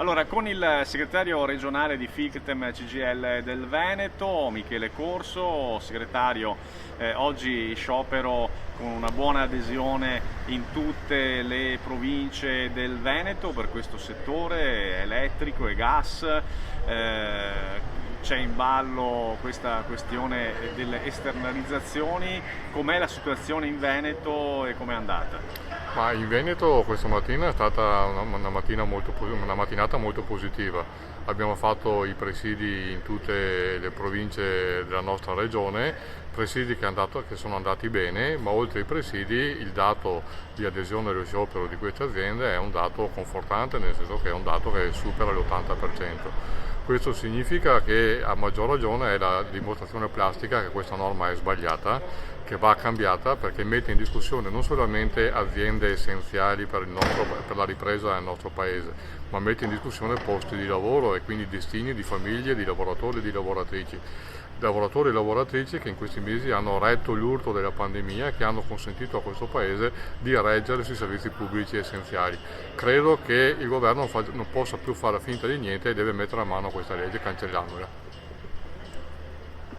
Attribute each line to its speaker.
Speaker 1: Allora, con il segretario regionale di FICTEM CGIL del Veneto, Michele Corso, segretario, oggi sciopero con una buona adesione in tutte le province del Veneto per questo settore elettrico e gas. C'è in ballo questa questione delle esternalizzazioni. Com'è la situazione in Veneto e com'è andata?
Speaker 2: Ma in Veneto questa mattina è stata una mattinata molto positiva. Abbiamo fatto i presidi in tutte le province della nostra regione, presidi che sono andati bene, ma oltre ai presidi il dato di adesione allo sciopero di queste aziende è un dato confortante, nel senso che è un dato che supera l'80%. Questo significa che a maggior ragione è la dimostrazione plastica che questa norma è sbagliata, che va cambiata perché mette in discussione non solamente aziende essenziali per la ripresa del nostro paese, ma mette in discussione posti di lavoro e quindi destini di famiglie, di lavoratori e di lavoratrici. Lavoratori e lavoratrici che in questi mesi hanno retto l'urto della pandemia e che hanno consentito a questo paese di reggere sui servizi pubblici essenziali. Credo che il governo non possa più fare finta di niente e deve mettere a mano questa legge cancellandola.